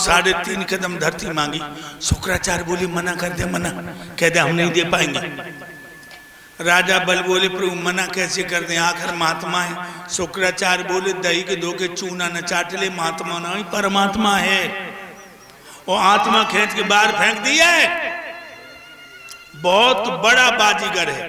3.5 कदम धरती मांगी। शुक्राचार्य बोले मना कर दे, मना कह दे हम नहीं दे पाएंगे। राजा बल बोले प्रभु मना कैसे कर दे, आखिर महात्मा है। शुक्राचार्य बोले दही के धोखे चूना न चाट ले, महात्मा नहीं परमात्मा है। वो आत्मा खींच के बाहर फेंक दिया है। बहुत बड़ा बाजीगर है।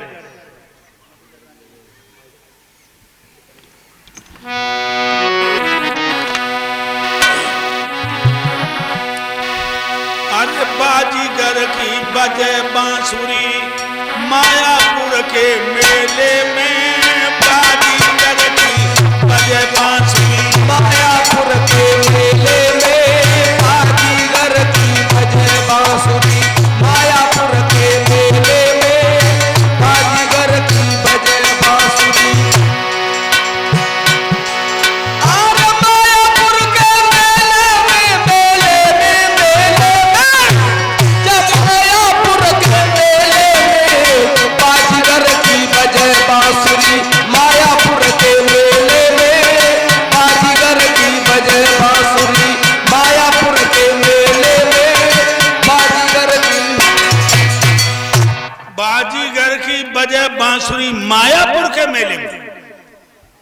अरे बाजीगर की बजे बांसुरी मायापुर के मेले में, बाजीगर की बजे बांसुरी मायापुर के मेले में, बाजीगर की बजे बांसुरी मायापुर के मेले में, बाजीगर की बजे बांसुरी। और मायापुर के मेले में जब मायापुर के मेले में बाजीगर की बजे बांसुरी मायापुर के मेले में, बाजीगर की बजे बांसुरी मायापुर के मेले में, बाजीगर की बजे बांसुरी मायापुर के मेले में।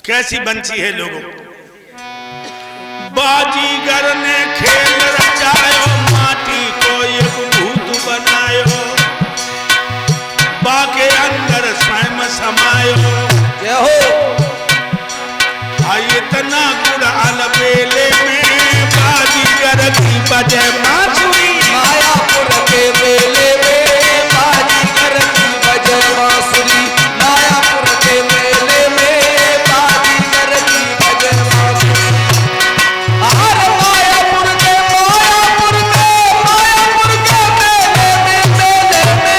कैसी बंसी है लोगों। बाजीगर ने खेल रचायो, माटी को एक भूत बनायो, बाके अंदर स्वयं समायो। जय हो। इतना गुड़ अलबेले में, बाजीगर की बजे बांसुरी मायापुर के मेले में, बाजीगर की बजे बांसुरी मायापुर के मेले में, बाजीगर की बजे बांसुरी। और मायापुर के मेले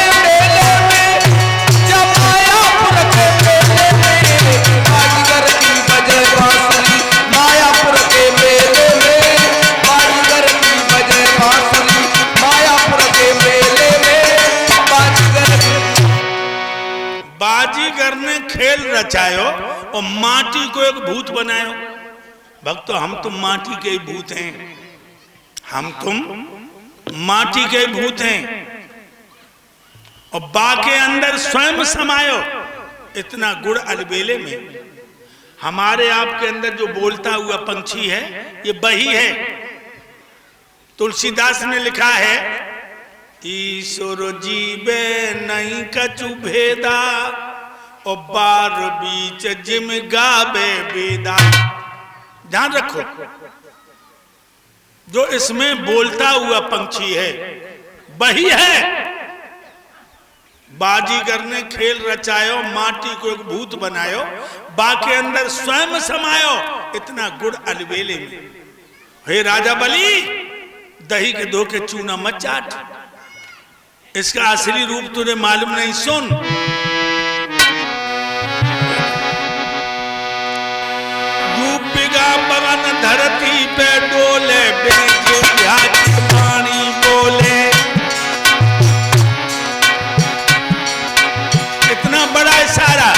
में जब मायापुर के मेले में बाजीगर की बजे बांसुरी मायापुर के मेले में, बाजीगर की बजे बांसुरी मायापुर के मेले में, बाजीगर ने खेल रचायो और माटी को एक भूत बनायो। भक्तों हम तुम माटी के भूत हैं, हम तुम माटी के भूत हैं। और बाके अंदर स्वयं समायो। इतना गुड़ अलबेले में हमारे आपके अंदर जो बोलता हुआ पंछी है ये वही है। तुलसीदास ने लिखा है ईश्वर जीवे नहीं कछु भेदा, और बार बीच जिम गावे वेदा। ध्यान रखो जो इसमें बोलता हुआ पंछी है वही है। बाजीगर ने खेल रचायो, माटी को एक भूत बनायो, बाके अंदर स्वयं समायो। इतना गुड़ अलबेले में। हे राजा बलि दही के धोखे चूना मत चाट, इसका असली रूप तुझे मालूम नहीं। सुन डूबेगा पवन धरती पे डोले, पानी बोले। इतना बड़ा इशारा।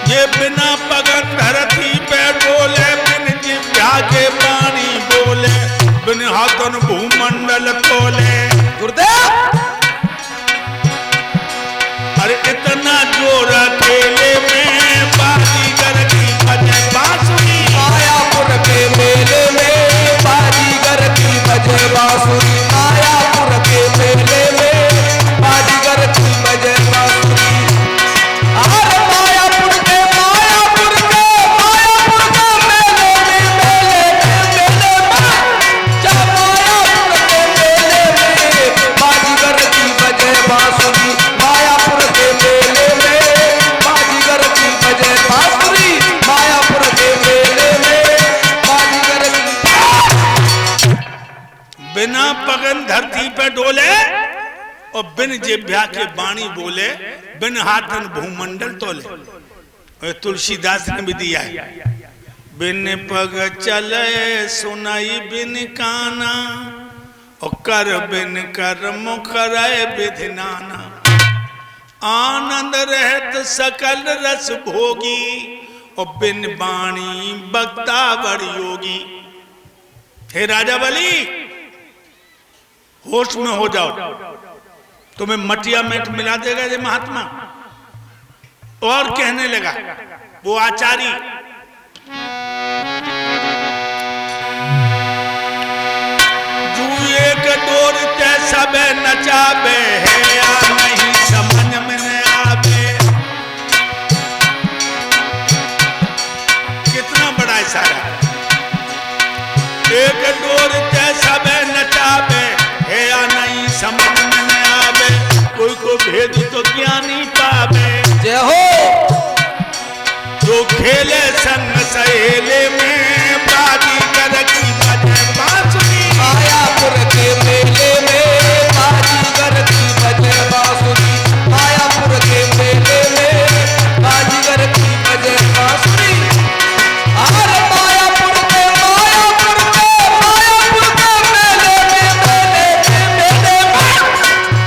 ये बिना पवन धरती पे डोले, बिन जिह्वा के पानी बोले, बिन हाथन भूमंडल तोले। गुरुदेव अरे इतना जोर अकेले में, बाजीगर की बजे बांसुरी मायापुर के मेले में, बाजीगर की बजे बांसुरी मायापुर के मेले में, बाजीगर की बजे बांसुरी। और मायापुर के मेले में जब मायापुर के मेले में बाजीगर की बजे बांसुरी मायापुर के मेले में, बाजीगर की बजे बांसुरी मायापुर के मेले में, बाजीगर की। बिना पगन धरती पे डोले और बिन जिह्वा के बाणी बोले, बिन हाथन भूमंडल तोले। तुलसीदास ने भी दिया है बिन पग चले सुनाई बिन काना, और कर बिन कर मुख रहे विधि नाना। आनंद रहत सकल रस भोगी, और बिन बाणी बक्ता बड़ योगी। हे राजा बलि, होश में हो जाओ, तुम्हें मटिया मेट मिला देगा ये महात्मा। और कहने लगा वो आचारी, जुए के डोर ते सब नचाबे है या नहीं समझ में न आवे। कितना बड़ा इशारा, एक डोर ते सब नचाबे है या नहीं समझ में न आवे। कोई को भेद तो ज्ञानी पावे। जय हो। जो खेले संग सहेले में बाजीगर की बजे बांसुरी। मायापुर के मेले में बाजीगर की बजे बांसुरी। मायापुर के मेले में बाजीगर की बजे बांसुरी। अरे मायापुर के मेले में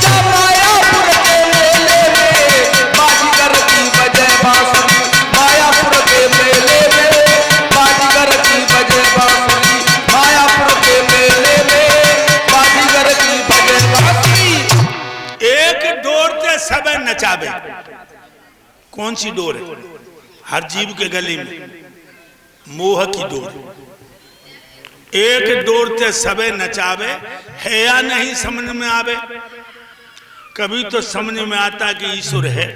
जब मायापुर के मेले में बाजीगर की बजे बांसुरी। मायापुर के मेले में बाजीगर की बजे बांसुरी। मायापुर के मेले में बाजीगर की बजे बांसुरी। एक डोर ते सब नचावे। कौन सी डोर है? हर जीव के गले में मोह की डोर। एक डोर ते सबे नचावे है या नहीं समझ में आवे। कभी तो समझ में आता कि ईश्वर है,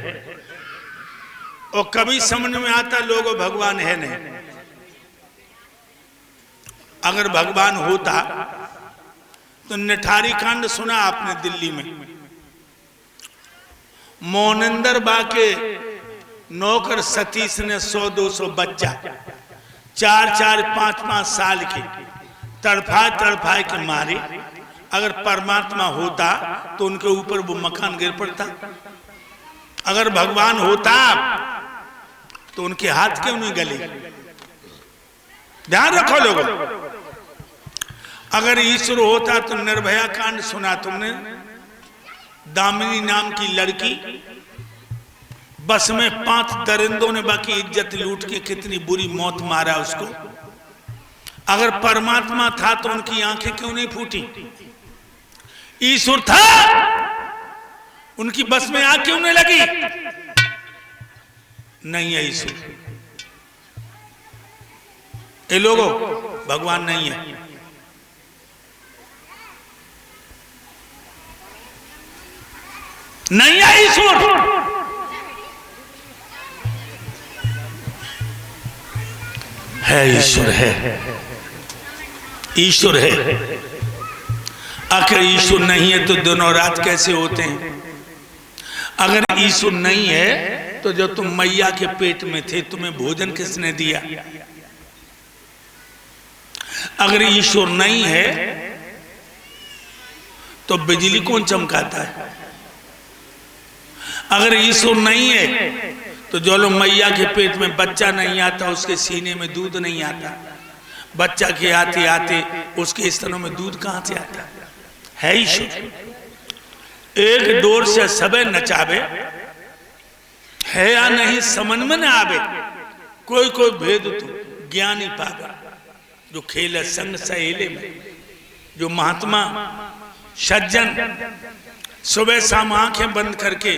और कभी समझ में आता लोगों भगवान है नहीं। अगर भगवान होता तो निठारी कांड सुना आपने दिल्ली में। मोनिंदर बा के नौकर सतीश ने 100-200 बच्चा 4-4, 5-5 साल के तड़फा के मारे। अगर परमात्मा होता तो उनके ऊपर वो मकान गिर पड़ता। अगर भगवान होता तो उनके हाथ क्यों नहीं गले? ध्यान रखो लोगों। अगर ईश्वर होता तो निर्भया कांड सुना तुमने। दामिनी नाम की लड़की, बस में 5 दरिंदों ने बाकी इज्जत लूट के कितनी बुरी मौत मारा उसको। अगर परमात्मा था तो उनकी आंखें क्यों नहीं फूटी? ईश्वर था, उनकी बस में आग क्यों नहीं लगी? नहीं है ईश्वर। ये लोगों, भगवान नहीं है। नहीं है ईश्वर। है ईश्वर, है ईश्वर है। आखिर ईश्वर नहीं है तो दोनों रात कैसे होते हैं? अगर ईश्वर नहीं है तो जब तुम मैया के पेट में थे तुम्हें भोजन किसने दिया? अगर ईश्वर नहीं है तो बिजली कौन चमकाता है? अगर ईश्वर नहीं है तो जो लोग मैया के पेट में बच्चा नहीं आता, उसके सीने में दूध नहीं आता, बच्चा के आते आते उसके स्तनों में दूध कहां से आता? है ईश्वर। एक डोर से सबे नचावे है या नहीं समझ में न आवे। कोई कोई भेद तो ज्ञानी पागा। जो खेल संग सहेले में, जो महात्मा सज्जन सुबह शाम आंखें बंद करके